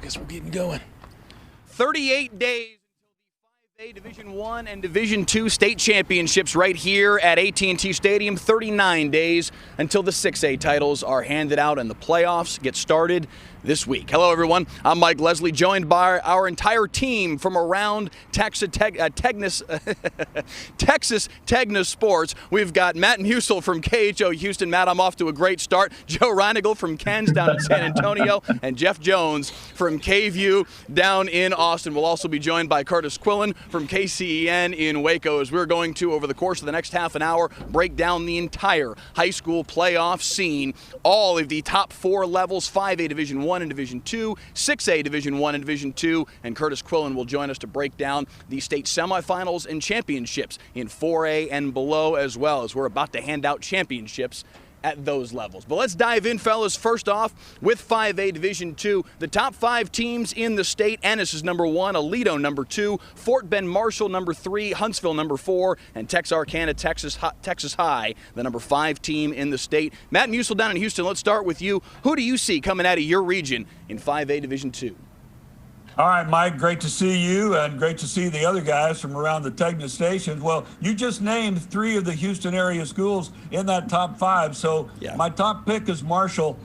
guess we're getting going. 38 days until the 5A Division I and Division II state championships right here at AT&T Stadium. 39 days until the 6A titles are handed out and the playoffs get started this week. Hello, everyone. I'm Mike Leslie, joined by our entire team from around Texas Tegna Sports. We've got Matt Musel from KHO Houston. Matt, I'm off to a great start. Joe Reinigle from Ken's down in San Antonio, and Jeff Jones from KView down in Austin. We'll also be joined by Curtis Quillen from KCEN in Waco, as we're going to, over the course of the next half an hour, break down the entire high school playoff scene, all of the top four levels, 5A Division I and Division II, 6A Division I and Division II, and Curtis Quillen will join us to break down the state semifinals and championships in 4A and below, as well as we're about to hand out championships at those levels. But let's dive in, fellas. First off, with 5A Division II, the top five teams in the state. Ennis is number 1, Aledo number 2, Fort Bend Marshall number 3, Huntsville number 4, and Texarkana, Texas High, the number 5 team in the state. Matt Musel down in Houston, let's start with you. Who do you see coming out of your region in 5A Division II? All right, Mike, great to see you and great to see the other guys from around the Tegna stations. Well, you just named 3 of the Houston area schools in that top 5. So My top pick is Marshall.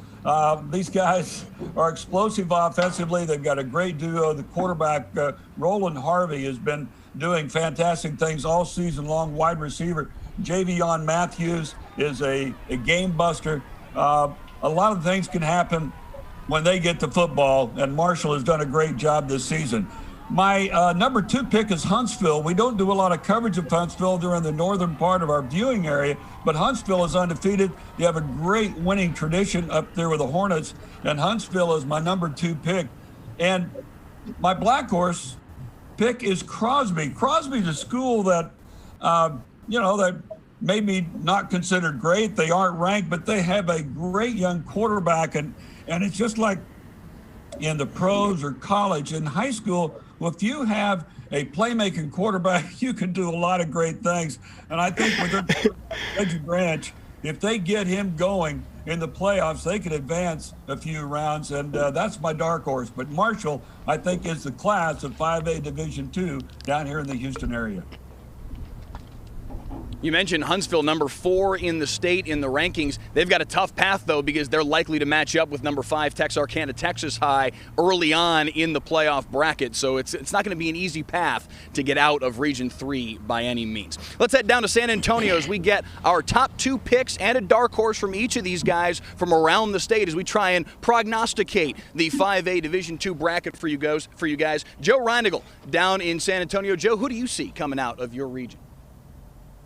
These guys are explosive offensively. They've got a great duo. The quarterback, Roland Harvey, has been doing fantastic things all season long. Wide receiver, Javion Matthews, is a game buster. A lot of things can happen when they get to football, and Marshall has done a great job this season. My number 2 pick is Huntsville. We don't do a lot of coverage of Huntsville. They're in the northern part of our viewing area, but Huntsville is undefeated. They have a great winning tradition up there with the Hornets, and Huntsville is my number 2 pick. And my black horse pick is Crosby. Crosby's a school that, that may be not considered great. They aren't ranked, but they have a great young quarterback, and it's just like in the pros or college. In high school, well, if you have a playmaking quarterback, you can do a lot of great things. And I think with their Reggie Branch, if they get him going in the playoffs, they could advance a few rounds. And that's my dark horse. But Marshall, I think, is the class of 5A Division II down here in the Houston area. You mentioned Huntsville, number 4 in the state in the rankings. They've got a tough path, though, because they're likely to match up with number 5 Texarkana, Texas High early on in the playoff bracket. So it's not going to be an easy path to get out of Region 3 by any means. Let's head down to San Antonio as we get our top 2 picks and a dark horse from each of these guys from around the state as we try and prognosticate the 5A Division II bracket for you guys. Joe Reinigle down in San Antonio. Joe, who do you see coming out of your region?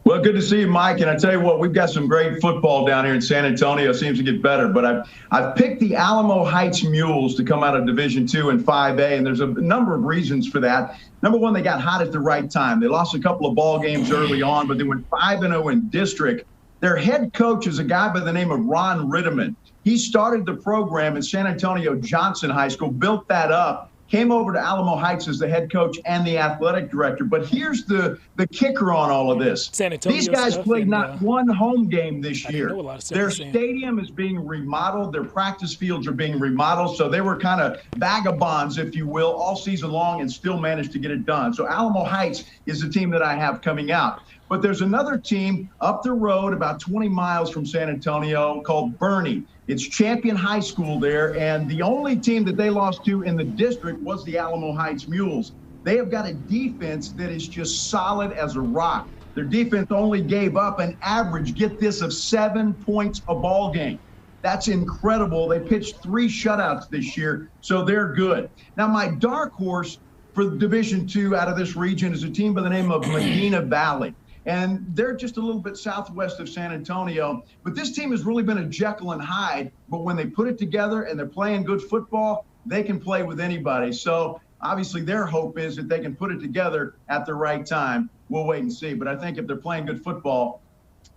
Well, good to see you, Mike. And I tell you what, we've got some great football down here in San Antonio. It seems to get better. But I've picked the Alamo Heights Mules to come out of Division II and 5A, and there's a number of reasons for that. Number one, they got hot at the right time. They lost a couple of ball games early on, but they went 5-0 in district. Their head coach is a guy by the name of Ron Ritteman. He started the program in San Antonio Johnson High School, built that up, came over to Alamo Heights as the head coach and the athletic director. But here's the kicker on all of this. These guys played not one home game this year. Their stadium is being remodeled. Their practice fields are being remodeled. So they were kind of vagabonds, if you will, all season long and still managed to get it done. So Alamo Heights is the team that I have coming out. But there's another team up the road about 20 miles from San Antonio called Bernie. It's Champion High School there, and the only team that they lost to in the district was the Alamo Heights Mules. They have got a defense that is just solid as a rock. Their defense only gave up an average, get this, of 7 points a ball game. That's incredible. They pitched 3 shutouts this year, so they're good. Now, my dark horse for Division II out of this region is a team by the name of Medina Valley. And they're just a little bit southwest of San Antonio. But this team has really been a Jekyll and Hyde. But when they put it together and they're playing good football, they can play with anybody. So obviously their hope is that they can put it together at the right time. We'll wait and see. But I think if they're playing good football,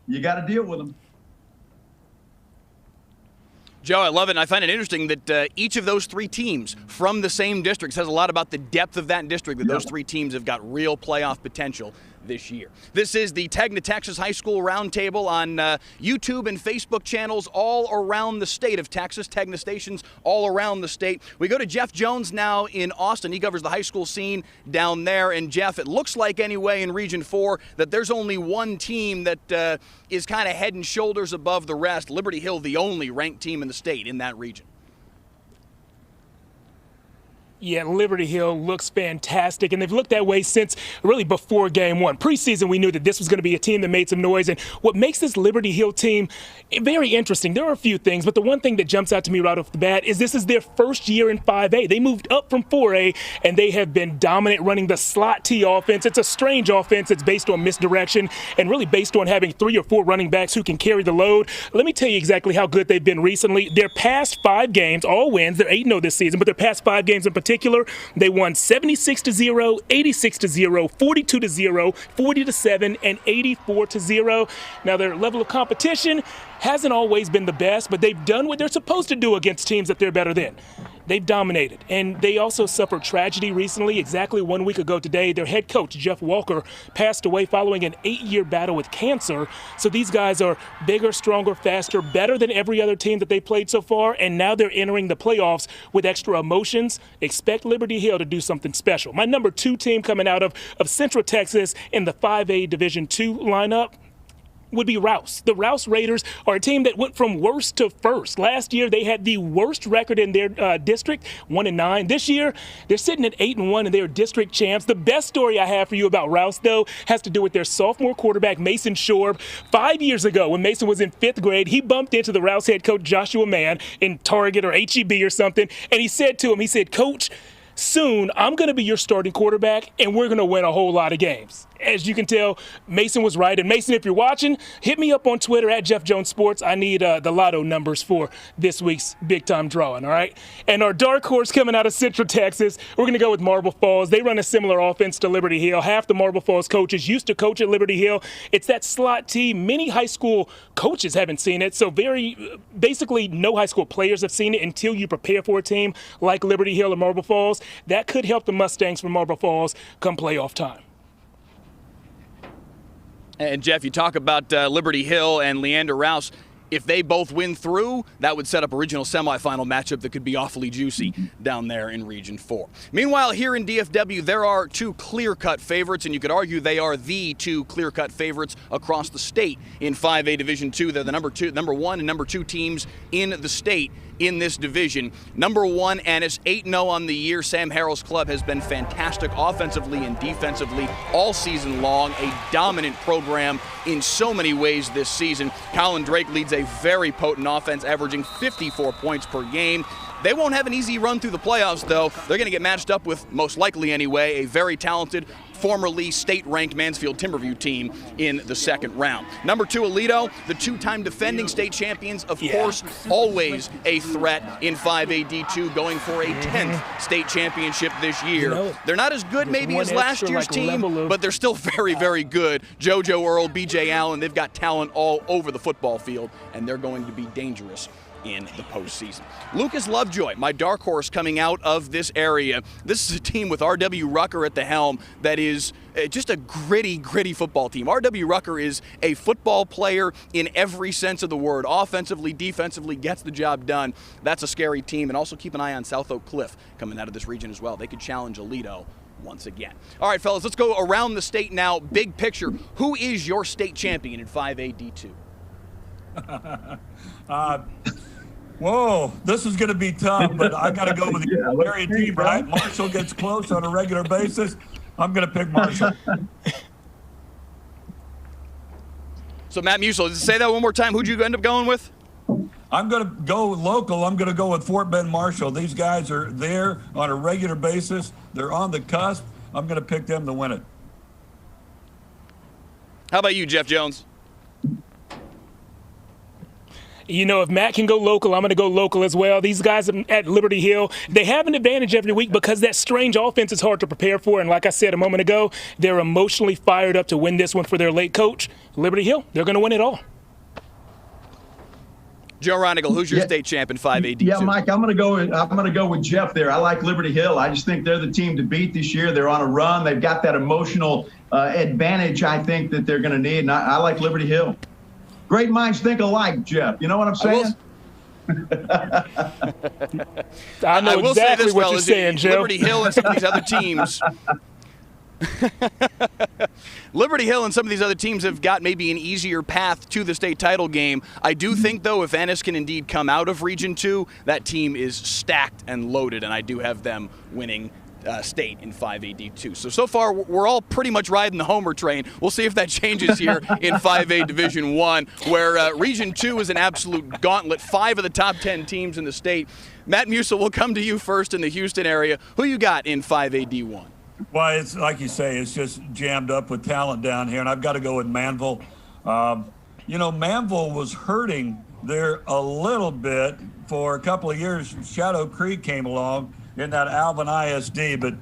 you got to deal with them. Joe, I love it, and I find it interesting that each of those 3 teams from the same district says a lot about the depth of that district, that those 3 teams have got real playoff potential. this year. This is the Tegna, Texas High School Roundtable on YouTube and Facebook channels all around the state of Texas, Tegna stations all around the state. We go to Jeff Jones now in Austin. He covers the high school scene down there. And Jeff, it looks like anyway in Region 4 that there's only one team that is kind of head and shoulders above the rest. Liberty Hill, the only ranked team in the state in that region. Yeah, Liberty Hill looks fantastic, and they've looked that way since really before Game 1. Preseason, we knew that this was going to be a team that made some noise, and what makes this Liberty Hill team very interesting, there are a few things, but the one thing that jumps out to me right off the bat is this is their first year in 5A. They moved up from 4A, and they have been dominant running the slot T offense. It's a strange offense. It's based on misdirection and really based on having 3 or 4 running backs who can carry the load. Let me tell you exactly how good they've been recently. Their past 5 games, all wins, they're 8-0 this season, but their past 5 games in particular, they won 76-0, 86-0, 42-0, 40-7, and 84-0. Now their level of competition hasn't always been the best, but they've done what they're supposed to do against teams that they're better than. They've dominated, and they also suffered tragedy recently. Exactly 1 week ago today, their head coach, Jeff Walker, passed away following an 8-year battle with cancer. So these guys are bigger, stronger, faster, better than every other team that they played so far, and now they're entering the playoffs with extra emotions. Expect Liberty Hill to do something special. My number 2 team coming out of Central Texas in the 5A Division II lineup would be Rouse. The Rouse Raiders are a team that went from worst to first. Last year, they had the worst record in their district, 1-9. This year, they're sitting at 8-1 and they're district champs. The best story I have for you about Rouse, though, has to do with their sophomore quarterback, Mason Shorb. 5 years ago, when Mason was in 5th grade, he bumped into the Rouse head coach, Joshua Mann, in Target or HEB or something, and he said to him, he said, "Coach, soon I'm going to be your starting quarterback, and we're going to win a whole lot of games." As you can tell, Mason was right. And Mason, if you're watching, hit me up on Twitter at Jeff Jones Sports. I need the lotto numbers for this week's big-time drawing, all right? And our dark horse coming out of Central Texas, we're going to go with Marble Falls. They run a similar offense to Liberty Hill. Half the Marble Falls coaches used to coach at Liberty Hill. It's that slot T. Many high school coaches haven't seen it, so basically no high school players have seen it until you prepare for a team like Liberty Hill or Marble Falls. That could help the Mustangs from Marble Falls come playoff time. And, Jeff, you talk about Liberty Hill and Leander Rouse. If they both win through, that would set up a regional semifinal matchup that could be awfully juicy down there in Region 4. Meanwhile, here in DFW, there are 2 clear-cut favorites, and you could argue they are the 2 clear-cut favorites across the state in 5A Division II. They're the number 1 and number 2 teams in the state in this division. Number 1, Ennis, 8-0 on the year. Sam Harrell's club has been fantastic offensively and defensively all season long. A dominant program in so many ways this season. Colin Drake leads a very potent offense, averaging 54 points per game. They won't have an easy run through the playoffs, though. They're going to get matched up with, most likely anyway, a very talented, formerly state-ranked Mansfield Timberview team in the second round. Number 2, Aledo, the 2-time defending state champions, of course, always a threat in 5A D2, going for a 10th state championship this year. They're not as good maybe as last year's team, but they're still very, very good. JoJo Earl, BJ Allen, they've got talent all over the football field, and they're going to be dangerous in the postseason. Lucas Lovejoy, my dark horse coming out of this area. This is a team with R.W. Rucker at the helm that is just a gritty football team. R.W. Rucker is a football player in every sense of the word. Offensively, defensively, gets the job done. That's a scary team. And also keep an eye on South Oak Cliff coming out of this region as well. They could challenge Aledo once again. All right, fellas, let's go around the state now. Big picture. Who is your state champion in 5A D2? Whoa, this is going to be tough, but I got to go with the area team, right? Marshall gets close on a regular basis. I'm going to pick Marshall. So, Matt Musel, say that one more time. Who'd you end up going with? I'm going to go local. I'm going to go with Fort Bend Marshall. These guys are there on a regular basis. They're on the cusp. I'm going to pick them to win it. How about you, Jeff Jones? You know, if Matt can go local, I'm going to go local as well. These guys at Liberty Hill, they have an advantage every week because that strange offense is hard to prepare for. And like I said a moment ago, they're emotionally fired up to win this one for their late coach. Liberty Hill, they're going to win it all. Joe Reinigle, who's your state champ in 5A D2? Yeah, Mike, I'm going to go with Jeff there. I like Liberty Hill. I just think they're the team to beat this year. They're on a run. They've got that emotional advantage, I think, that they're going to need, and I like Liberty Hill. Great minds think alike, Jeff. You know what I'm saying? I know will exactly say this, what you're saying, Joe. Liberty Hill and some of these other teams. Liberty Hill and some of these other teams have got maybe an easier path to the state title game. I do think, though, if Ennis can indeed come out of Region 2, that team is stacked and loaded, and I do have them winning state in 5AD2. So far, we're all pretty much riding the homer train. We'll see if that changes here in 5A Division 1, where Region 2 is an absolute gauntlet. 5 of the top 10 teams in the state. Matt Musil, we'll come to you first in the Houston area. Who you got in 5AD1? Well, it's like you say, it's just jammed up with talent down here, and I've got to go with Manville. Manville was hurting there a little bit for a couple of years. Shadow Creek came along in that Alvin ISD, but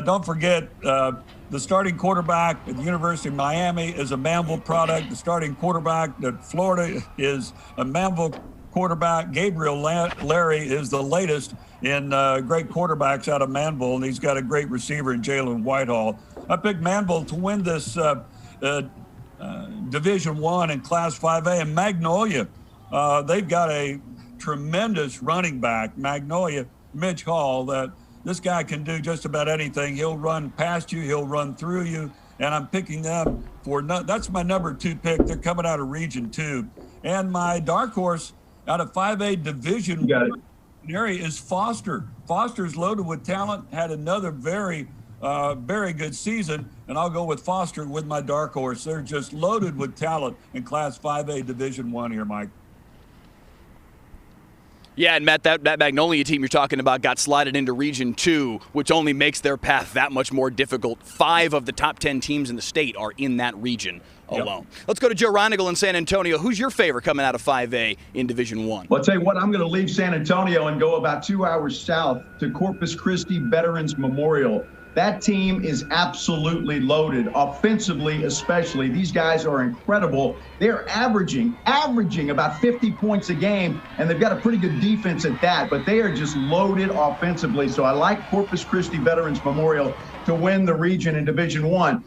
don't forget the starting quarterback at the University of Miami is a Manville product. The starting quarterback at Florida is a Manville quarterback. Gabriel Larry is the latest in great quarterbacks out of Manville, and he's got a great receiver in Jalen Whitehall. I picked Manville to win this Division I in Class 5A, and Magnolia, they've got a tremendous running back, Magnolia, Mitch Hall, that this guy can do just about anything. He'll run past you, he'll run through you, and I'm picking them that's my number 2 pick. They're coming out of Region 2. And my dark horse out of 5A Division area is Foster. Foster's loaded with talent, had another very good season, and I'll go with Foster with my dark horse. They're just loaded with talent in Class 5A Division 1 here, Mike. Yeah, and Matt, that Magnolia team you're talking about got slotted into Region 2, which only makes their path that much more difficult. 5 of the top 10 teams in the state are in that region alone. Yep. Let's go to Joe Reinigle in San Antonio. Who's your favorite coming out of 5A in Division 1? Well, I'll tell you what, I'm going to leave San Antonio and go about 2 hours south to Corpus Christi Veterans Memorial. That team is absolutely loaded, offensively especially. These guys are incredible. They're averaging about 50 points a game, and they've got a pretty good defense at that, but they are just loaded offensively. So I like Corpus Christi Veterans Memorial to win the region in Division 1.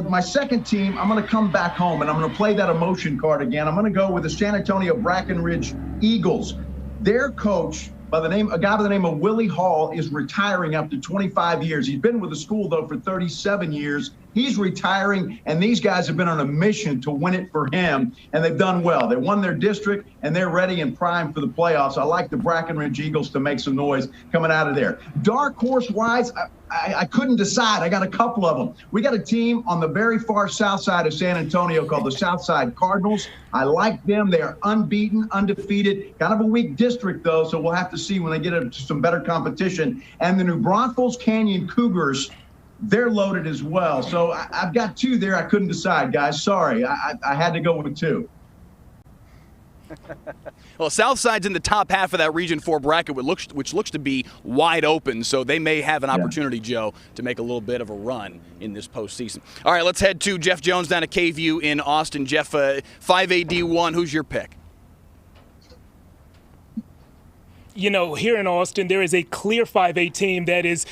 My second team, I'm going to come back home, and I'm going to play that emotion card again. I'm going to go with the San Antonio Brackenridge Eagles. Their coach, a guy by the name of Willie Hall, is retiring after 25 years. He's been with the school, though, for 37 years. He's retiring, and these guys have been on a mission to win it for him, and they've done well. They won their district, and they're ready and primed for the playoffs. I like the Brackenridge Eagles to make some noise coming out of there. Dark horse-wise, I couldn't decide. I got a couple of them. We got a team on the very far south side of San Antonio called the Southside Cardinals. I like them. They are unbeaten, undefeated. Kind of a weak district, though, so we'll have to see when they get into some better competition. And the New Braunfels Canyon Cougars, they're loaded as well. So I've got 2 there. I couldn't decide, guys. Sorry. I had to go with 2. Well, Southside's in the top half of that Region 4 bracket, which looks to be wide open, so they may have an opportunity, Joe, to make a little bit of a run in this postseason. All right, let's head to Jeff Jones down at KVU in Austin. Jeff, 5AD1, who's your pick? Here in Austin, there is a clear 5A team that has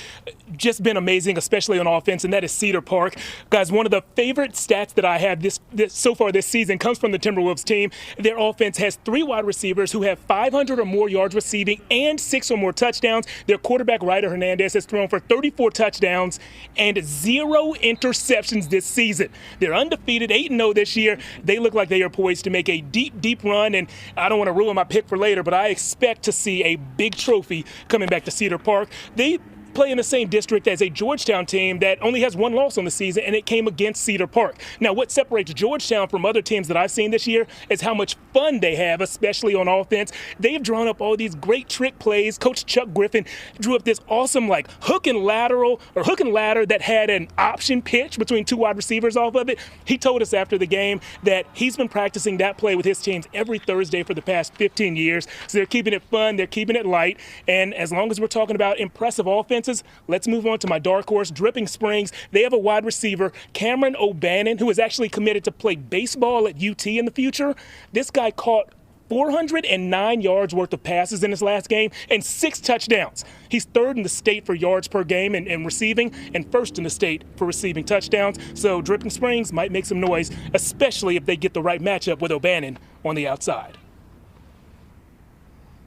just been amazing, especially on offense, and that is Cedar Park. Guys, one of the favorite stats that I have so far this season comes from the Timberwolves team. Their offense has 3 wide receivers who have 500 or more yards receiving and 6 or more touchdowns. Their quarterback, Ryder Hernandez, has thrown for 34 touchdowns and 0 interceptions this season. They're undefeated, 8-0 this year. They look like they are poised to make a deep, deep run, and I don't want to ruin my pick for later, but I expect to see a big trophy coming back to Cedar Park. They play in the same district as a Georgetown team that only has 1 loss on the season, and it came against Cedar Park. Now, what separates Georgetown from other teams that I've seen this year is how much fun they have, especially on offense. They've drawn up all these great trick plays. Coach Chuck Griffin drew up this awesome hook and ladder that had an option pitch between 2 wide receivers off of it. He told us after the game that he's been practicing that play with his teams every Thursday for the past 15 years. So they're keeping it fun, they're keeping it light, and as long as we're talking about impressive offense, let's move on to my dark horse, Dripping Springs. They have a wide receiver, Cameron O'Bannon, who is actually committed to play baseball at UT in the future. This guy caught 409 yards worth of passes in his last game and 6 touchdowns. He's third in the state for yards per game and receiving, and first in the state for receiving touchdowns. So Dripping Springs might make some noise, especially if they get the right matchup with O'Bannon on the outside.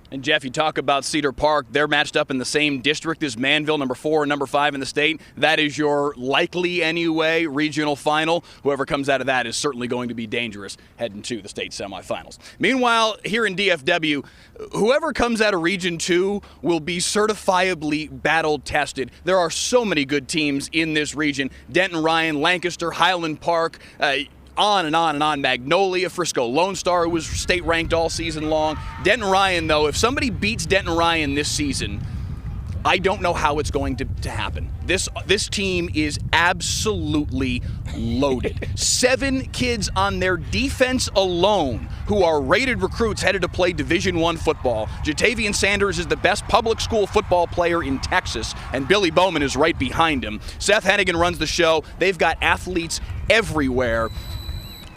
And Jeff, you talk about Cedar Park. They're matched up in the same district as Manville, number 4 and number 5 in the state. That is your likely, anyway, regional final. Whoever comes out of that is certainly going to be dangerous heading to the state semifinals. Meanwhile, here in DFW, whoever comes out of Region 2 will be certifiably battle-tested. There are so many good teams in this region. Denton Ryan, Lancaster, Highland Park, on and on and on. Magnolia, Frisco Lone Star, who was state ranked all season long. Denton Ryan, though, if somebody beats Denton Ryan this season, I don't know how it's going to happen. This team is absolutely loaded. 7 kids on their defense alone who are rated recruits headed to play Division I football. Jatavian Sanders is the best public school football player in Texas, and Billy Bowman is right behind him. Seth Hennigan runs the show. They've got athletes everywhere.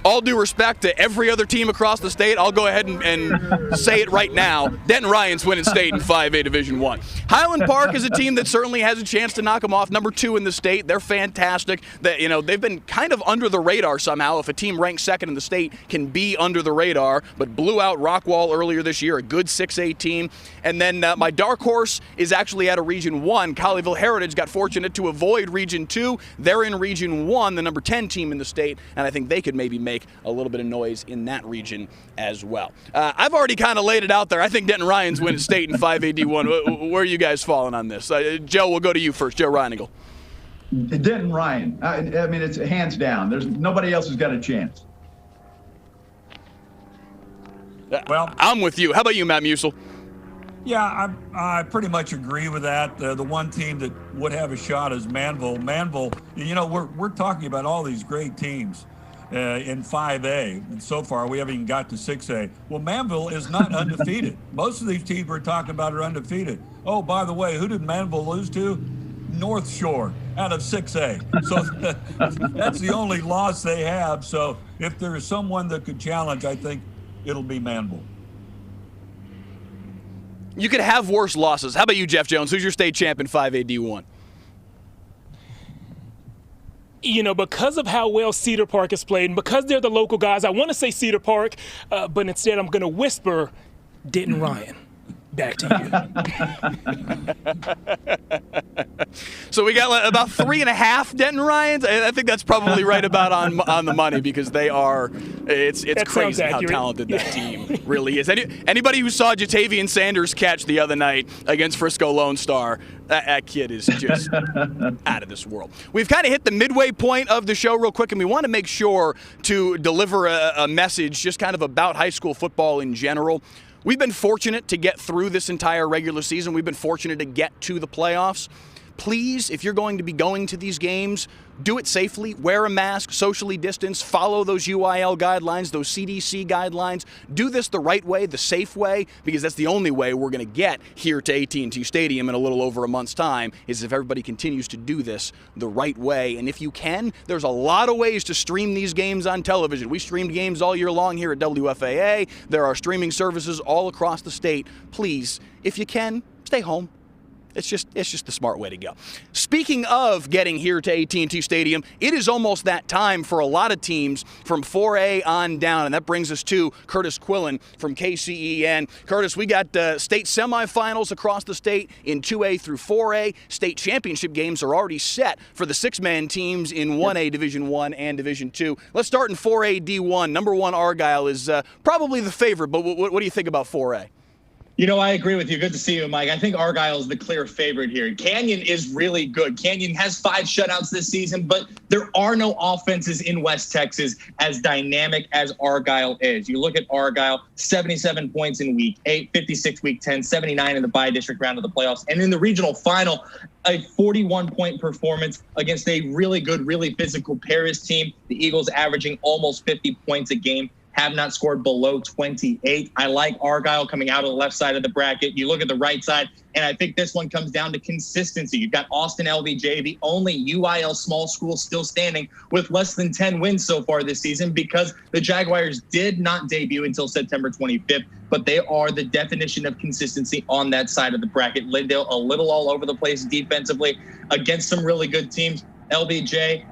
All due respect to every other team across the state, I'll go ahead and say it right now. Denton Ryan's winning state in 5A Division I. Highland Park is a team that certainly has a chance to knock them off. Number 2 in the state. They're fantastic. They've been kind of under the radar somehow. If a team ranked 2nd in the state can be under the radar, but blew out Rockwall earlier this year, a good 6A team. And then my dark horse is actually out of Region 1. Colleyville Heritage got fortunate to avoid Region 2. They're in Region 1, the number 10 team in the state, and I think they could maybe make a little bit of noise in that region as well. I've already kind of laid it out there. I think Denton Ryan's winning state in 5A D1. Where are you guys falling on this? Joe, we'll go to you first. Joe Reinigal. Denton Ryan. I mean, it's hands down. There's nobody else has got a chance. Well, I'm with you. How about you, Matt Musil? Yeah, I pretty much agree with that. The one team that would have a shot is Manville. Manville, we're talking about all these great teams in 5A. And so far, we haven't even got to 6A. Well, Manville is not undefeated. Most of these teams we're talking about are undefeated. Oh, by the way, who did Manville lose to? North Shore out of 6A. So that's the only loss they have. So if there is someone that could challenge, I think it'll be Manville. You could have worse losses. How about you, Jeff Jones? Who's your state champ in 5A D1? Because of how well Cedar Park has played and because they're the local guys, I want to say Cedar Park, but instead I'm going to whisper Denton Ryan. Back to you. So we got about 3.5 Denton Ryans. I think that's probably right about on the money because they are. It's crazy how talented that team really is. Anybody who saw Jatavian Sanders catch the other night against Frisco Lone Star, that kid is just out of this world. We've kind of hit the midway point of the show real quick, and we want to make sure to deliver a message just kind of about high school football in general. We've been fortunate to get through this entire regular season. We've been fortunate to get to the playoffs. Please, if you're going to be going to these games, do it safely, wear a mask, socially distance, follow those UIL guidelines, those CDC guidelines. Do this the right way, the safe way, because that's the only way we're going to get here to AT&T Stadium in a little over a month's time, is if everybody continues to do this the right way. And if you can, there's a lot of ways to stream these games on television. We streamed games all year long here at WFAA. There are streaming services all across the state. Please, if you can, stay home. It's just the smart way to go. Speaking of getting here to AT&T Stadium, it is almost that time for a lot of teams from 4A on down, and that brings us to Curtis Quillen from KCEN. Curtis, we got state semifinals across the state in 2A through 4A. State championship games are already set for the 6-man teams in 1A Division I and Division II. Let's start in 4A D1. Number 1 Argyle is probably the favorite, but what do you think about 4A? I agree with you. Good to see you, Mike. I think Argyle is the clear favorite here. Canyon is really good. Canyon has 5 shutouts this season, but there are no offenses in West Texas as dynamic as Argyle is. You look at Argyle, 77 points in week 8, 56 week 10, 79 in the bi-district round of the playoffs. And in the regional final, a 41-point performance against a really good, really physical Paris team. The Eagles averaging almost 50 points a game. have not scored below 28. I like Argyle coming out of the left side of the bracket. You look at the right side, and I think this one comes down to consistency. You've got Austin LBJ, the only UIL small school still standing with less than 10 wins so far this season, because the Jaguars did not debut until September 25th, but they are the definition of consistency on that side of the bracket. Lindale a little all over the place defensively against some really good teams. LBJ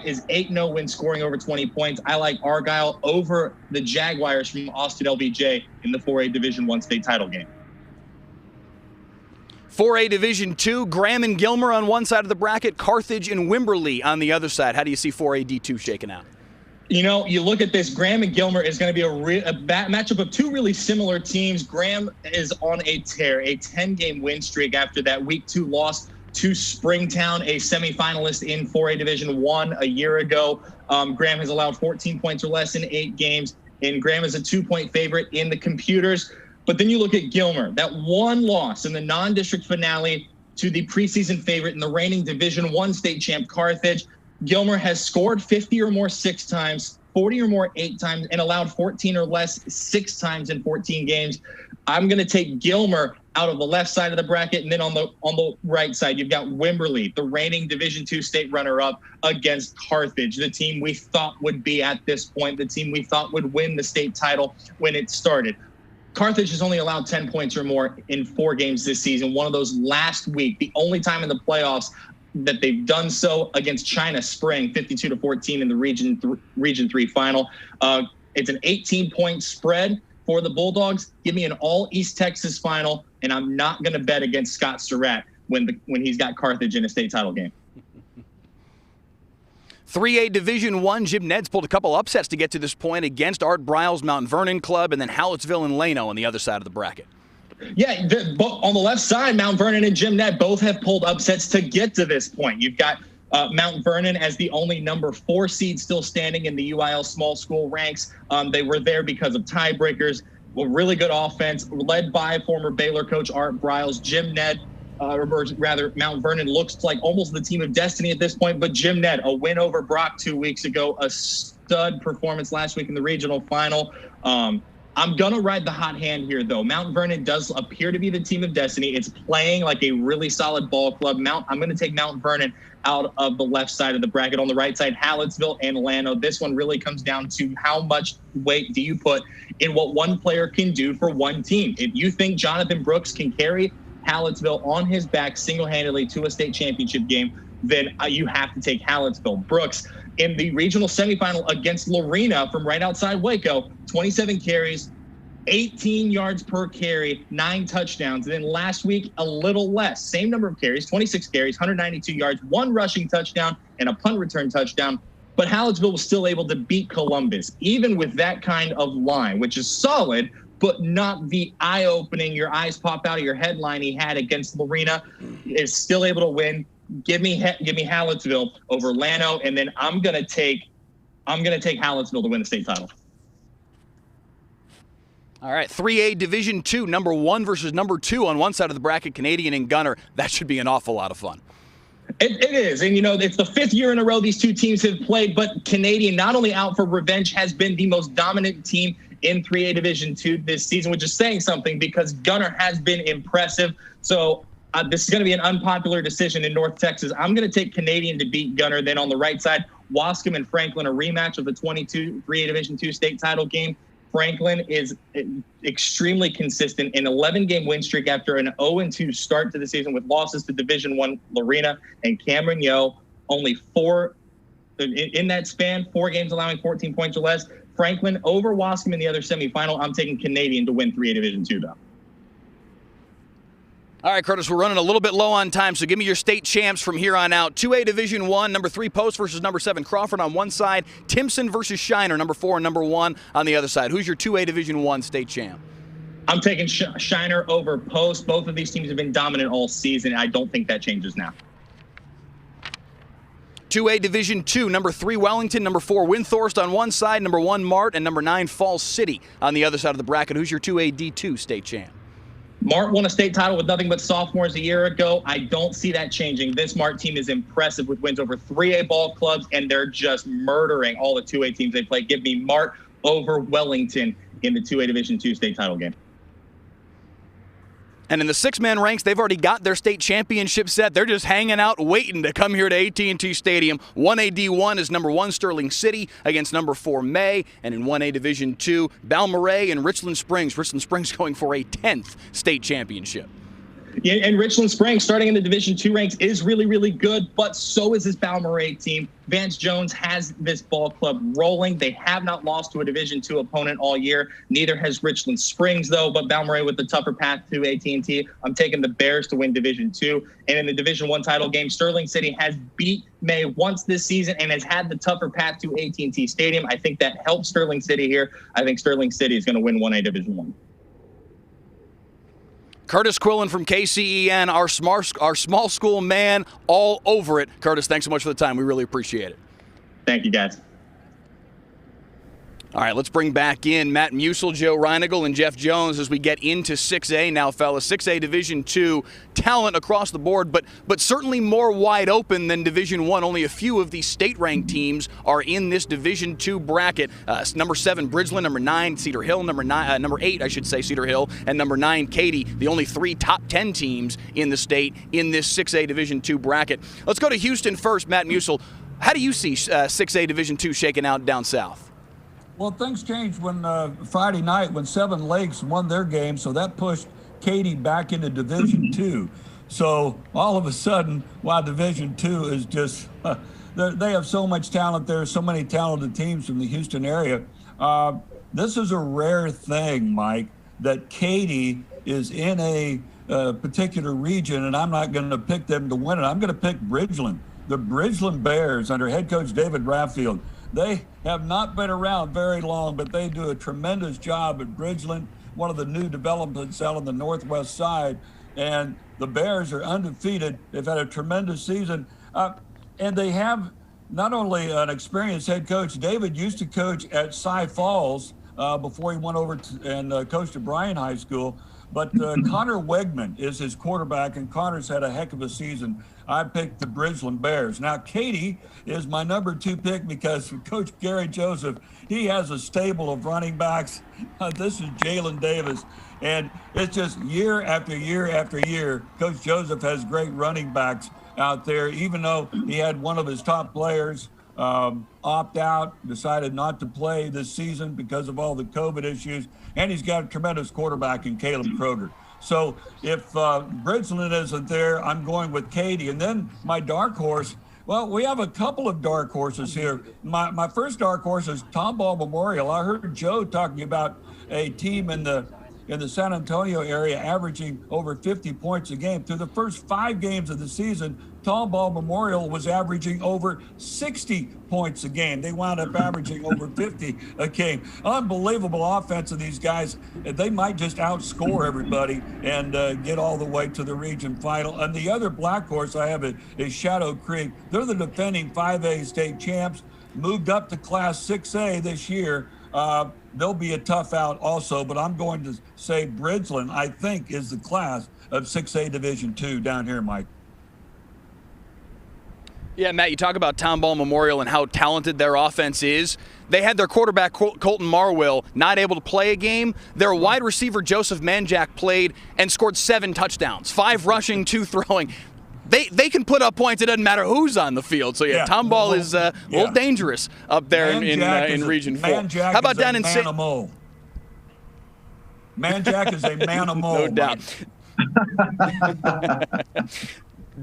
is 8-0 when scoring over 20 points. I like Argyle over the Jaguars from Austin LBJ in the 4A Division I state title game. 4A Division II, Graham and Gilmer on one side of the bracket, Carthage and Wimberley on the other side. How do you see 4A D2 shaking out? You know, you look at this, Graham and Gilmer is going to be a matchup of two really similar teams. Graham is on a tear, a 10-game win streak after that Week 2 loss to Springtown, a semifinalist in 4A Division I a year ago. Graham has allowed 14 points or less in 8 games, and Graham is a 2-point favorite in the computers. But then you look at Gilmer, that one loss in the non-district finale to the preseason favorite in the reigning Division I state champ Carthage. Gilmer has scored 50 or more 6 times, 40 or more 8 times, and allowed 14 or less 6 times in 14 games. I'm going to take Gilmer out of the left side of the bracket, and then on the right side, you've got Wimberley, the reigning Division II state runner-up, against Carthage, the team we thought would be at this point, the team we thought would win the state title when it started. Carthage has only allowed 10 points or more in 4 games this season, one of those last week, the only time in the playoffs that they've done so against China Spring, 52-14 in the Region 3 final. It's an 18-point spread for the Bulldogs. Give me an all East Texas final, and I'm not going to bet against Scott Surratt when he's got Carthage in a state title game. 3A Division I, Jim Ned's pulled a couple upsets to get to this point against Art Briles' Mount Vernon club, and then Hallettsville and Lano on the other side of the bracket. Yeah, on the left side, Mount Vernon and Jim Ned both have pulled upsets to get to this point. You've got Mount Vernon as the only number 4 seed still standing in the UIL small school ranks. They were there because of tiebreakers. A really good offense led by former Baylor coach Art Briles. Jim Ned, or rather Mount Vernon, looks like almost the team of destiny at this point, but Jim Ned, a win over Brock 2 weeks ago, a stud performance last week in the regional final. I'm going to ride the hot hand here, though. Mount Vernon does appear to be the team of destiny. It's playing like a really solid ball club. I'm going to take Mount Vernon out of the left side of the bracket. On the right side, Hallettsville and Lano. This one really comes down to how much weight do you put in what one player can do for one team. If you think Jonathan Brooks can carry Hallettsville on his back single-handedly to a state championship game, then you have to take Hallettsville. Brooks, in the regional semifinal against Lorena from right outside Waco, 27 carries, 18 yards per carry, 9 touchdowns. And then last week, a little less. Same number of carries, 26 carries, 192 yards, 1 rushing touchdown, and a punt return touchdown. But Hallettsville was still able to beat Columbus, even with that kind of line, which is solid, but not the eye-opening, your eyes pop out of your head line he had against Lorena. Is still able to win. Give me Hallettsville over Lano, and then I'm gonna take Hallettsville to win the state title. All right, 3A Division II, number 1 versus number 2 on one side of the bracket, Canadian and Gunner. That should be an awful lot of fun. It is, and it's the 5th year in a row these two teams have played, but Canadian, not only out for revenge, has been the most dominant team in 3A Division II this season, which is saying something because Gunner has been impressive. So this is going to be an unpopular decision in North Texas. I'm going to take Canadian to beat Gunner. Then on the right side, Wascom and Franklin, a rematch of the 22 3A Division II state title game. Franklin is extremely consistent, an 11-game win streak after an 0-2 start to the season with losses to Division I Lorena and Cameron Yo. Only 4 in that span, 4 games allowing 14 points or less. Franklin over Wascom in the other semifinal. I'm taking Canadian to win 3A Division II, though. All right, Curtis, we're running a little bit low on time, so give me your state champs from here on out. 2A Division I, number 3 Post versus number 7 Crawford on one side. Timpson versus Shiner, number 4 and number 1 on the other side. Who's your 2A Division I state champ? I'm taking Shiner over Post. Both of these teams have been dominant all season. I don't think that changes now. 2A Division II, number 3 Wellington, number 4 Windthorst on one side, number 1 Mart, and number 9 Falls City on the other side of the bracket. Who's your 2A D2 state champ? Mart won a state title with nothing but sophomores a year ago. I don't see that changing. This Mart team is impressive with wins over 3A ball clubs, and they're just murdering all the 2A teams they play. Give me Mart over Wellington in the 2A Division II state title game. And in the six-man ranks, they've already got their state championship set. They're just hanging out, waiting to come here to AT&T Stadium. 1A D1 is number 1 Sterling City against number 4 May. And in 1A Division II, Balmorhea and Richland Springs. Richland Springs going for a 10th state championship. Yeah, and Richland Springs, starting in the Division II ranks, is really, really good, but so is this Balmorhea team. Vance Jones has this ball club rolling. They have not lost to a Division II opponent all year. Neither has Richland Springs, though, but Balmorhea with the tougher path to AT&T. I'm taking the Bears to win Division II. And in the Division I title game, Sterling City has beat May once this season and has had the tougher path to AT&T Stadium. I think that helps Sterling City here. I think Sterling City is going to win 1A Division I. Curtis Quillen from KCEN, our small school man, all over it. Curtis, thanks so much for the time. We really appreciate it. Thank you, guys. All right, let's bring back in Matt Musil, Joe Reinigal, and Jeff Jones as we get into 6A now, fellas. 6A Division II, talent across the board, but certainly more wide open than Division I. Only a few of these state-ranked teams are in this Division II bracket. Number 7, Bridgeland. Number 9, Cedar Hill. Number 8, I should say, Cedar Hill. And number 9, Katy. The only 3 top 10 teams in the state in this 6A Division II bracket. Let's go to Houston first, Matt Musil. How do you see 6A Division II shaking out down south? Well, things changed when Friday night when Seven Lakes won their game, so that pushed Katy back into Division II. So all of a sudden, while Division II is just, they have so much talent there, so many talented teams from the Houston area. This is a rare thing, Mike, that Katy is in a particular region, and I'm not going to pick them to win it. I'm going to pick Bridgeland. The Bridgeland Bears under head coach David Raffield. They have not been around very long, but they do a tremendous job at Bridgeland, one of the new developments out on the northwest side. And the Bears are undefeated. They've had a tremendous season. And they have not only an experienced head coach. David used to coach at Cy Falls before he went over and coached at Bryan High School. But Connor Wegman is his quarterback, and Connor's had a heck of a season. I picked the Bridgeland Bears. Now, Katy is my number 2 pick because Coach Gary Joseph, he has a stable of running backs. This is Jalen Davis. And it's just year after year after year, Coach Joseph has great running backs out there, even though he had one of his top players opt out, decided not to play this season because of all the COVID issues. And he's got a tremendous quarterback in Caleb Kroger. So if Bridgeland isn't there, I'm going with Katy. And then my dark horse, well, we have a couple of dark horses here. My first dark horse is Tomball Memorial. I heard Joe talking about a team in the San Antonio area averaging over 50 points a game. Through the first 5 games of the season, Tomball Memorial was averaging over 60 points a game. They wound up averaging over 50 a game. Unbelievable offense of these guys. They might just outscore everybody and get all the way to the region final. And the other black horse I have is Shadow Creek. They're the defending 5A state champs, moved up to Class 6A this year. They'll be a tough out also, but I'm going to say Bridgeland, I think, is the class of 6A Division II down here, Mike. Yeah, Matt, you talk about Tomball Memorial and how talented their offense is. They had their quarterback, Colton Marwill, not able to play a game. Their wide receiver, Joseph Manjack, played and scored 7 touchdowns, 5 rushing, 2 throwing. They can put up points. It doesn't matter who's on the field. So, yeah, Tomball is a little dangerous up there in Region 4. Manjack how about is down in Manimal? Manjack is a Manimal. No doubt.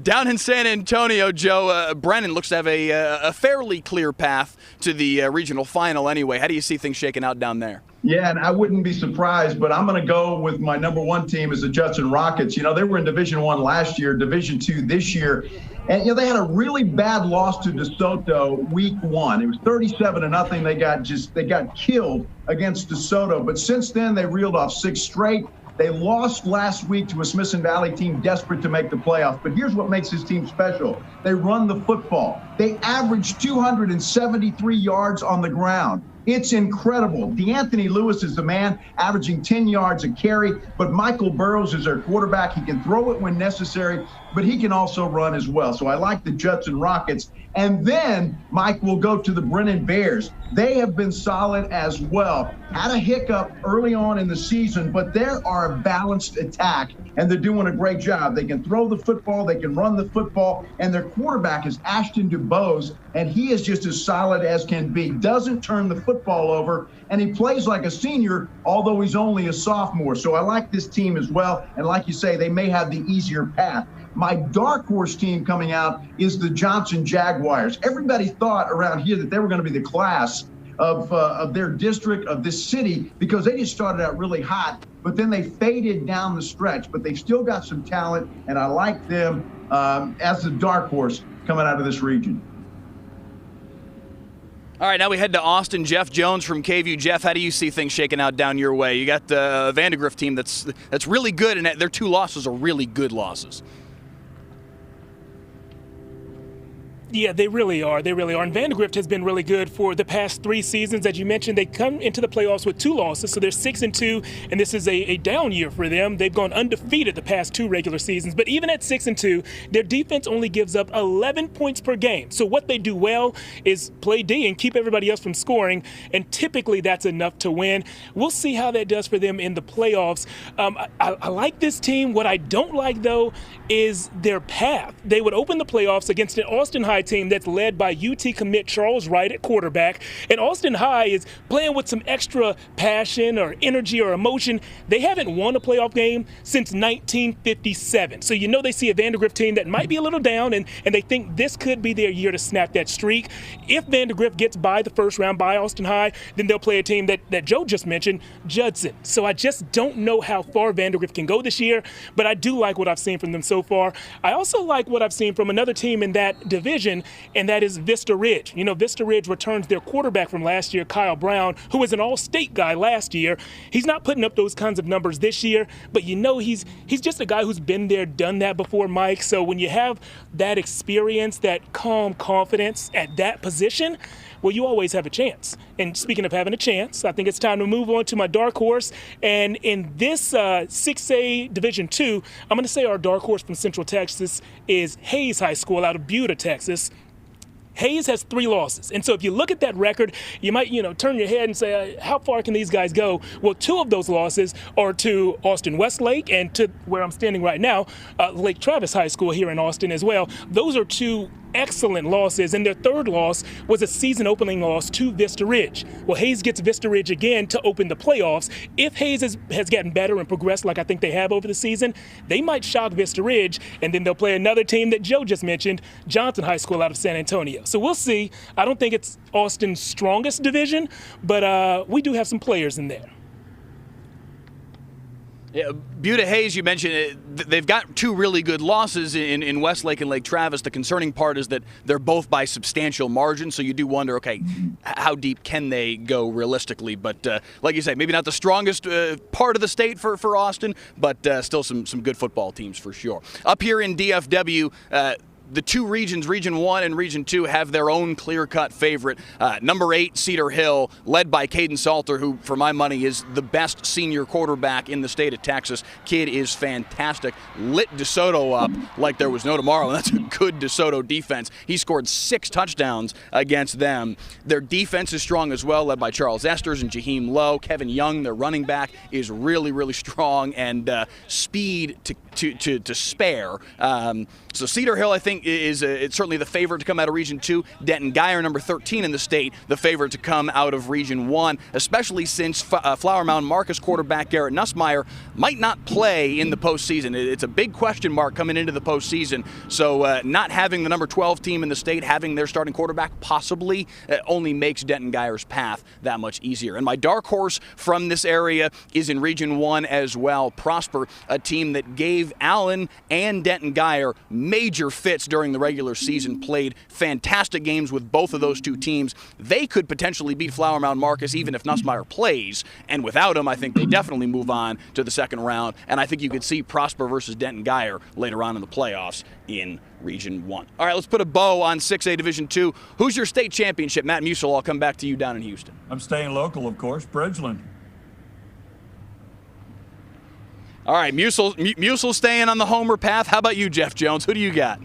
Down in San Antonio, Joe, Brennan looks to have a fairly clear path to the regional final anyway. How do you see things shaking out down there? Yeah, and I wouldn't be surprised, but I'm going to go with my number 1 team is the Judson Rockets. You know, they were in Division I last year, Division II this year. And, you know, they had a really bad loss to DeSoto week 1. It was 37-0. They got killed against DeSoto. But since then, they reeled off 6 straight. They lost last week to a Smithson Valley team desperate to make the playoffs. But here's what makes this team special. They run the football. They average 273 yards on the ground. It's incredible. DeAnthony Lewis is the man, averaging 10 yards a carry, but Michael Burrows is their quarterback. He can throw it when necessary, but he can also run as well. So I like the Judson Rockets. And then, Mike, will go to the Brennan Bears. They have been solid as well. Had a hiccup early on in the season, but they are a balanced attack, and they're doing a great job. They can throw the football, they can run the football, and their quarterback is Ashton DuBose, and he is just as solid as can be. Doesn't turn the football over, and he plays like a senior, although he's only a sophomore. So I like this team as well, and like you say, they may have the easier path. My dark horse team coming out is the Johnson Jaguars. Everybody thought around here that they were going to be the class of their district, of this city, because they just started out really hot, but then they faded down the stretch. But they've still got some talent, and I like them as the dark horse coming out of this region. All right, now we head to Austin. Jeff Jones from KVU. Jeff, how do you see things shaking out down your way? You got the Vandegrift team that's really good, and their 2 losses are really good losses. Yeah, they really are. They really are. And Vandegrift has been really good for the past 3 seasons. As you mentioned, they come into the playoffs with 2 losses, so they're 6-2, and this is a down year for them. They've gone undefeated the past 2 regular seasons, but even at 6-2, their defense only gives up 11 points per game. So what they do well is play D and keep everybody else from scoring, and typically that's enough to win. We'll see how that does for them in the playoffs. I like this team. What I don't like, though, is their path. They would open the playoffs against an Austin High team that's led by UT commit Charles Wright at quarterback, and Austin High is playing with some extra passion or energy or emotion. They haven't won a playoff game since 1957, so you know they see a Vandegrift team that might be a little down, and they think this could be their year to snap that streak. If Vandegrift gets by the first round by Austin High, then they'll play a team that Joe just mentioned, Judson. So I just don't know how far Vandegrift can go this year, but I do like what I've seen from them so far. I also like what I've seen from another team in that division, and that is Vista Ridge. You know, Vista Ridge returns their quarterback from last year, Kyle Brown, who was an all-state guy last year. He's not putting up those kinds of numbers this year, but you know he's just a guy who's been there, done that before, Mike. So when you have that experience, that calm confidence at that position, well, you always have a chance. And speaking of having a chance, I think it's time to move on to my dark horse. And in this 6A Division II, I'm going to say our dark horse from Central Texas is Hayes High School out of Buda, Texas. Hayes has 3 losses. And so if you look at that record, you might, turn your head and say, how far can these guys go? Well, 2 of those losses are to Austin Westlake and to where I'm standing right now, Lake Travis High School here in Austin as well. Those are 2 excellent losses, and their 3rd loss was a season opening loss to Vista Ridge. Well, Hayes gets Vista Ridge again to open the playoffs. If Hayes has gotten better and progressed like I think they have over the season, they might shock Vista Ridge, and then they'll play another team that Joe just mentioned, Johnson High School out of San Antonio. So we'll see. I don't think it's Austin's strongest division, but we do have some players in there. Yeah, Buda Hayes, you mentioned they've got 2 really good losses in Westlake and Lake Travis. The concerning part is that they're both by substantial margins, so you do wonder, okay, how deep can they go realistically? But like you say, maybe not the strongest part of the state for Austin, but still some good football teams for sure. Up here in DFW, the 2 regions, Region 1 and Region 2, have their own clear-cut favorite. Number 8, Cedar Hill, led by Caden Salter, who, for my money, is the best senior quarterback in the state of Texas. Kid is fantastic. Lit DeSoto up like there was no tomorrow, and that's a good DeSoto defense. He scored 6 touchdowns against them. Their defense is strong as well, led by Charles Esters and Jaheim Lowe. Kevin Young, their running back, is really, really strong, and speed to spare. So Cedar Hill, I think, is it's certainly the favorite to come out of Region 2. Denton Geyer, number 13 in the state, the favorite to come out of Region 1, especially since Flower Mound Marcus quarterback Garrett Nussmeier might not play in the postseason. It's a big question mark coming into the postseason. So not having the number 12 team in the state, having their starting quarterback possibly only makes Denton Geyer's path that much easier. And my dark horse from this area is in Region 1 as well. Prosper, a team that gave Allen and Denton Geyer major fits during the regular season, played fantastic games with both of those two teams. They could potentially beat Flower Mound Marcus even if Nussmeier plays, and without him, I think they definitely move on to the second round, and I think you could see Prosper versus Denton Guyer later on in the playoffs in Region 1. All right, let's put a bow on 6A Division 2. Who's your state championship? Matt Musil, I'll come back to you down in Houston. I'm staying local, of course, Bridgeland. All right, Musil staying on the homer path. How about you, Jeff Jones? Who do you got?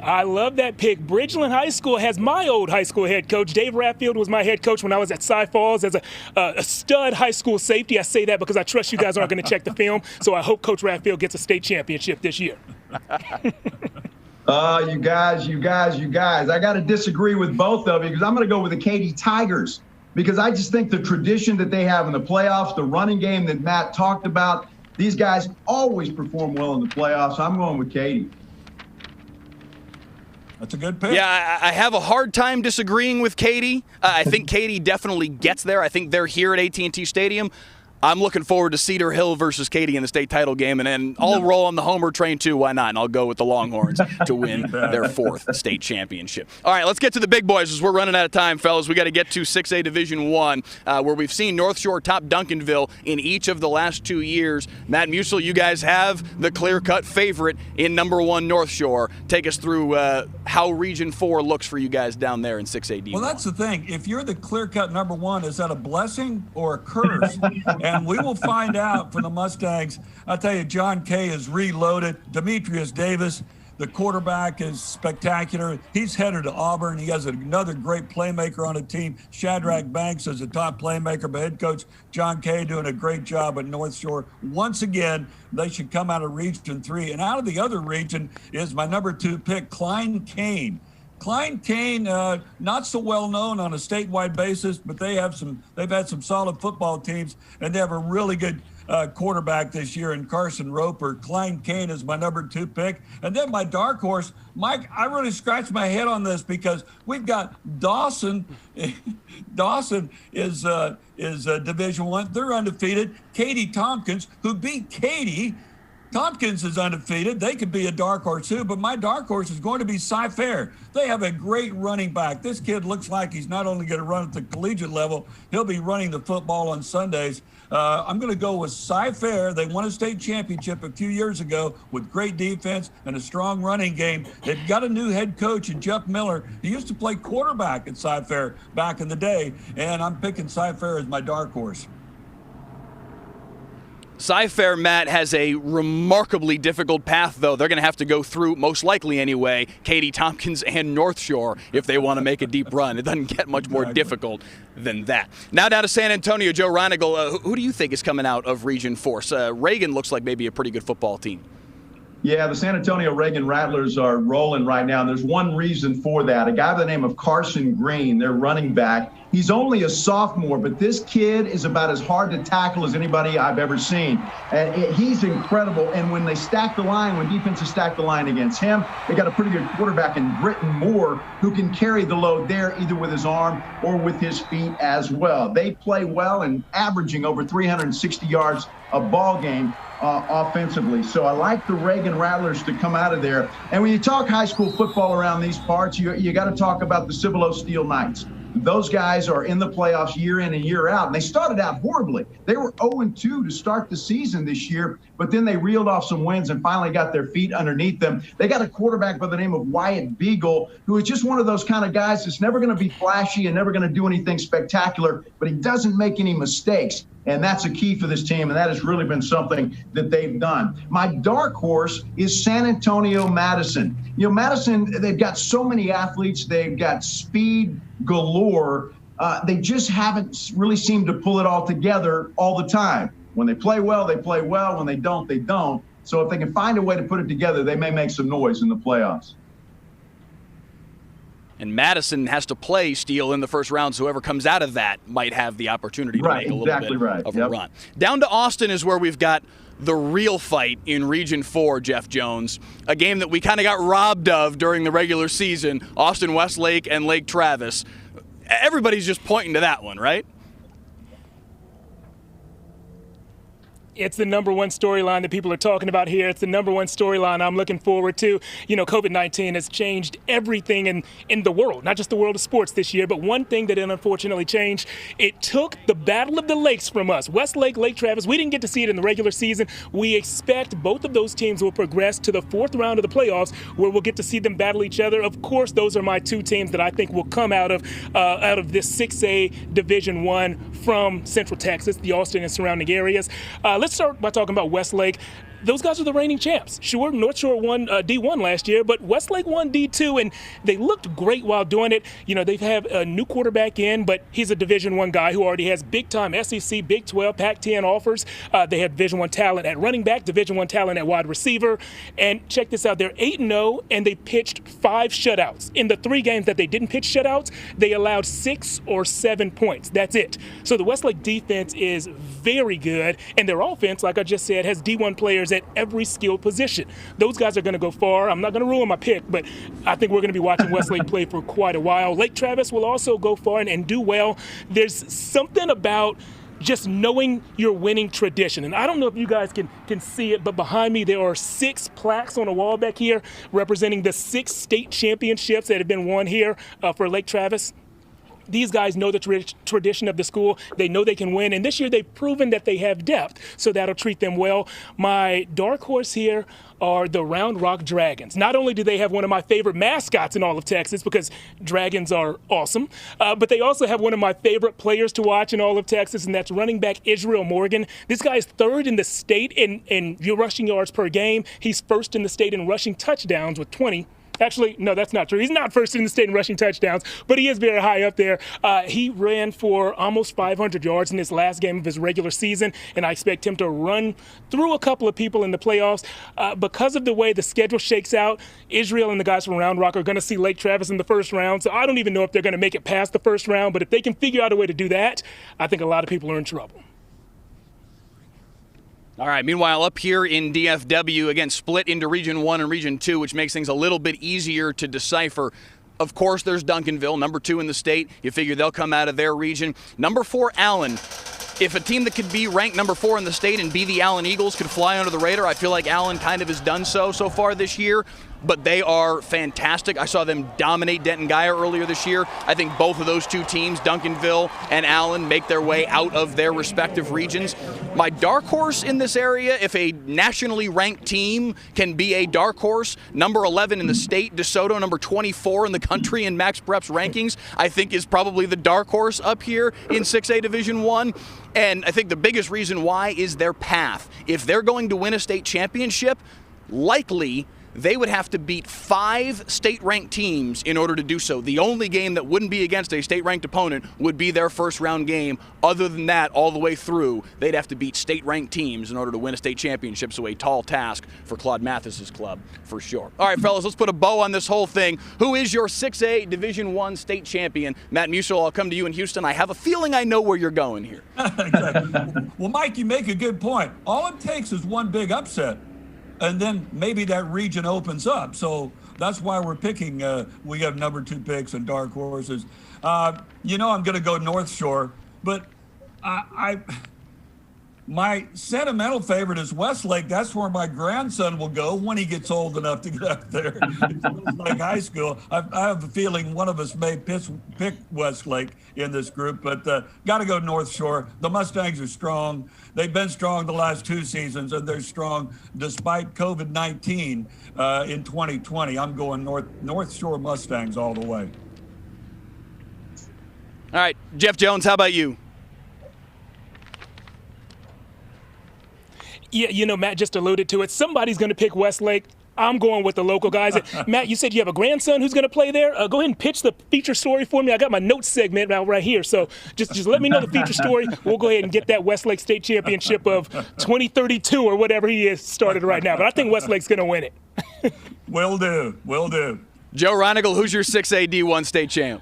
I love that pick. Bridgeland High School has my old high school head coach. Dave Ratfield was my head coach when I was at Cy Falls as a stud high school safety. I say that because I trust you guys aren't going to check the film, so I hope Coach Ratfield gets a state championship this year. You guys. I got to disagree with both of you because I'm going to go with the Katy Tigers because I just think the tradition that they have in the playoffs, the running game that Matt talked about, these guys always perform well in the playoffs. I'm going with Katy. That's a good pick. Yeah, I have a hard time disagreeing with Katy. I think Katy definitely gets there. I think they're here at AT&T Stadium. I'm looking forward to Cedar Hill versus Katy in the state title game, and then I'll roll on the homer train too. Why not? And I'll go with the Longhorns to win their fourth state championship. All right, let's get to the big boys as we're running out of time, fellas. We got to get to 6A Division 1, where we've seen North Shore top Duncanville in each of the last 2 years. Matt Musil, you guys have the clear-cut favorite in number 1 North Shore. Take us through how Region 4 looks for you guys down there in 6A D1. Well, that's the thing. If you're the clear-cut number 1, is that a blessing or a curse? And we will find out for the Mustangs. I'll tell you, John Kay is reloaded. Demetrius Davis, the quarterback, is spectacular. He's headed to Auburn. He has another great playmaker on the team. Shadrach Banks is a top playmaker, but head coach John Kay doing a great job at North Shore. Once again, they should come out of Region 3. And out of the other region is my number 2 pick, Klein Kane. Klein Kane, not so well known on a statewide basis, but they've had some solid football teams, and they have a really good quarterback this year in Carson Roper. Klein Kane is my number 2 pick. And then my dark horse, Mike, I really scratched my head on this because we've got Dawson. Dawson is Division 1. They're undefeated. Katy Tompkins, who beat Katy. Tompkins is undefeated. They could be a dark horse too, but my dark horse is going to be Cy Fair. They have a great running back. This kid looks like he's not only going to run at the collegiate level, he'll be running the football on Sundays. I'm going to go with Cy Fair. They won a state championship a few years ago with great defense and a strong running game. They've got a new head coach in Jeff Miller. He used to play quarterback at Cy Fair back in the day, and I'm picking Cy Fair as my dark horse. Cy Fair, Matt, has a remarkably difficult path, though. They're going to have to go through, most likely anyway, Katy Tompkins and North Shore if they want to make a deep run. It doesn't get much more difficult than that. Now down to San Antonio, Joe Reinigle. Who do you think is coming out of Region 4? Reagan looks like maybe a pretty good football team. Yeah, the San Antonio Reagan Rattlers are rolling right now, and there's one reason for that. A guy by the name of Carson Green, their running back. He's only a sophomore, but this kid is about as hard to tackle as anybody I've ever seen. And he's incredible. And when they stack the line, when defenses stack the line against him, they got a pretty good quarterback in Britton Moore who can carry the load there either with his arm or with his feet as well. They play well and averaging over 360 yards a ball game offensively. So I like the Reagan Rattlers to come out of there. And when you talk high school football around these parts, you got to talk about the Cibolo Steel Knights. Those guys are in the playoffs year in and year out. And they started out horribly. They were 0-2 to start the season this year, but then they reeled off some wins and finally got their feet underneath them. They got a quarterback by the name of Wyatt Beagle, who is just one of those kind of guys that's never going to be flashy and never going to do anything spectacular, but he doesn't make any mistakes. And that's a key for this team, and that has really been something that they've done. My dark horse is San Antonio Madison. You know, Madison, they've got so many athletes. They've got speed galore. They just haven't really seemed to pull it all together all the time. When they play well, they play well. When they don't, they don't. So if they can find a way to put it together, they may make some noise in the playoffs. And Madison has to play Steele in the first round, so whoever comes out of that might have the opportunity to make a little bit of a run. Down to Austin is where we've got the real fight in Region 4, Jeff Jones, a game that we kind of got robbed of during the regular season, Austin Westlake and Lake Travis. Everybody's just pointing to that one, right? It's the number one storyline that people are talking about here. It's the number one storyline I'm looking forward to. You know, COVID-19 has changed everything in the world, not just the world of sports this year, but one thing that it unfortunately changed, it took the Battle of the Lakes from us. Westlake, Lake Travis, we didn't get to see it in the regular season. We expect both of those teams will progress to the fourth round of the playoffs where we'll get to see them battle each other. Of course, those are my two teams that I think will come out of this 6A Division I from Central Texas, the Austin and surrounding areas. Let's start by talking about Westlake. Those guys are the reigning champs. Sure, North Shore won D1 last year, but Westlake won D2, and they looked great while doing it. You know, they've had a new quarterback in, but he's a Division I guy who already has big-time SEC, Big 12, Pac-10 offers. They have Division I talent at running back, Division I talent at wide receiver. And check this out, they're 8-0, and they pitched 5 shutouts. In the 3 games that they didn't pitch shutouts, they allowed 6 or 7 points. That's it. So the Westlake defense is very good, and their offense, like I just said, has D1 players at every skill position. Those guys are going to go far. I'm not going to ruin my pick, but I think we're going to be watching Westlake play for quite a while. Lake Travis will also go far and do well. There's something about just knowing your winning tradition. And I don't know if you guys can see it, but behind me there are 6 plaques on a wall back here representing the 6 state championships that have been won here for Lake Travis. These guys know the tradition of the school. They know they can win. And this year they've proven that they have depth, so that'll treat them well. My dark horse here are the Round Rock Dragons. Not only do they have one of my favorite mascots in all of Texas, because dragons are awesome, but they also have one of my favorite players to watch in all of Texas, and that's running back Israel Morgan. This guy is 3rd in the state in rushing yards per game. He's 1st in the state in rushing touchdowns with 20. Actually, no, that's not true. He's not 1st in the state in rushing touchdowns, but he is very high up there. He ran for almost 500 yards in his last game of his regular season, and I expect him to run through a couple of people in the playoffs. Because of the way the schedule shakes out, Israel and the guys from Round Rock are going to see Lake Travis in the first round, so I don't even know if they're going to make it past the first round, but if they can figure out a way to do that, I think a lot of people are in trouble. All right, meanwhile, up here in DFW, again, split into Region 1 and Region 2, which makes things a little bit easier to decipher. Of course, there's Duncanville, number 2 in the state. You figure they'll come out of their region. Number 4, Allen. If a team that could be ranked number 4 in the state and be the Allen Eagles could fly under the radar, I feel like Allen kind of has done so far this year. But they are fantastic. I saw them dominate Denton Guyer earlier this year. I think both of those 2 teams, Duncanville and Allen, make their way out of their respective regions. My dark horse in this area, if a nationally ranked team can be a dark horse, number 11 in the state, DeSoto, number 24 in the country in Max Prep's rankings, I think is probably the dark horse up here in 6A Division 1. And I think the biggest reason why is their path. If they're going to win a state championship, likely they would have to beat 5 state-ranked teams in order to do so. The only game that wouldn't be against a state-ranked opponent would be their first-round game. Other than that, all the way through, they'd have to beat state-ranked teams in order to win a state championship, so a tall task for Claude Mathis's club, for sure. All right, fellas, let's put a bow on this whole thing. Who is your 6A Division I state champion? Matt Musel, I'll come to you in Houston. I have a feeling I know where you're going here. Exactly. Well, Mike, you make a good point. All it takes is one big upset, and then maybe that region opens up. So that's why we're picking. We have number 2 picks and dark horses. You know, I'm going to go North Shore, but my sentimental favorite is Westlake. That's where my grandson will go when he gets old enough to get up there. It's like high school. I have a feeling one of us may pick Westlake in this group, but got to go North Shore. The Mustangs are strong. They've been strong the last 2 seasons, and they're strong despite COVID-19 in 2020. I'm going North Shore Mustangs all the way. All right, Jeff Jones, how about you? Yeah, you know, Matt just alluded to it. Somebody's going to pick Westlake. I'm going with the local guys. Matt, you said you have a grandson who's going to play there. Go ahead and pitch the feature story for me. I got my notes segment right here. So just let me know the feature story. We'll go ahead and get that Westlake State Championship of 2032 or whatever he is started right now. But I think Westlake's going to win it. Will do. Joe Reinigle, who's your 6A D1 state champ?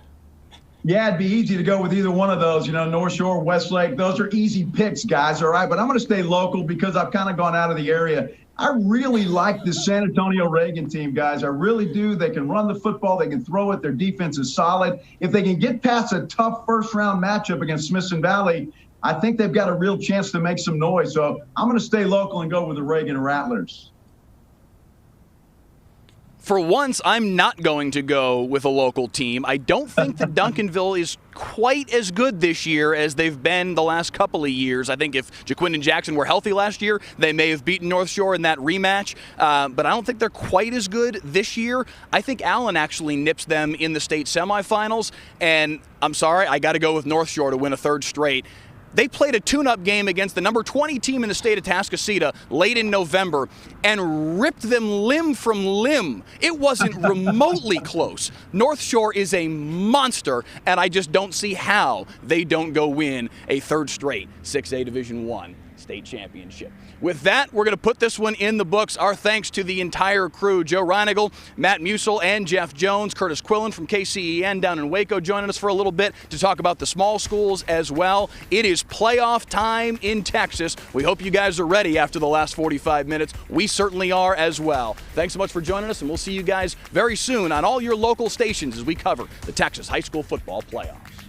Yeah, it'd be easy to go with either one of those. You know, North Shore, Westlake, those are easy picks, guys, all right? But I'm going to stay local because I've kind of gone out of the area. I really like this San Antonio Reagan team, guys. I really do. They can run the football. They can throw it. Their defense is solid. If they can get past a tough first-round matchup against Smithson Valley, I think they've got a real chance to make some noise. So I'm going to stay local and go with the Reagan Rattlers. For once, I'm not going to go with a local team. I don't think that Duncanville is quite as good this year as they've been the last couple of years. I think if Jaquin and Jackson were healthy last year, they may have beaten North Shore in that rematch. But I don't think they're quite as good this year. I think Allen actually nips them in the state semifinals. And I'm sorry, I got to go with North Shore to win a third straight. They played a tune-up game against the number 20 team in the state of Tascasita late in November and ripped them limb from limb. It wasn't remotely close. North Shore is a monster, and I just don't see how they don't go win a third straight 6A Division I state championship. With that, we're going to put this one in the books. Our thanks to the entire crew, Joe Reinigle, Matt Musel, and Jeff Jones. Curtis Quillen from KCEN down in Waco joining us for a little bit to talk about the small schools as well. It is playoff time in Texas. We hope you guys are ready after the last 45 minutes. We certainly are as well. Thanks so much for joining us, and we'll see you guys very soon on all your local stations as we cover the Texas High School Football Playoffs.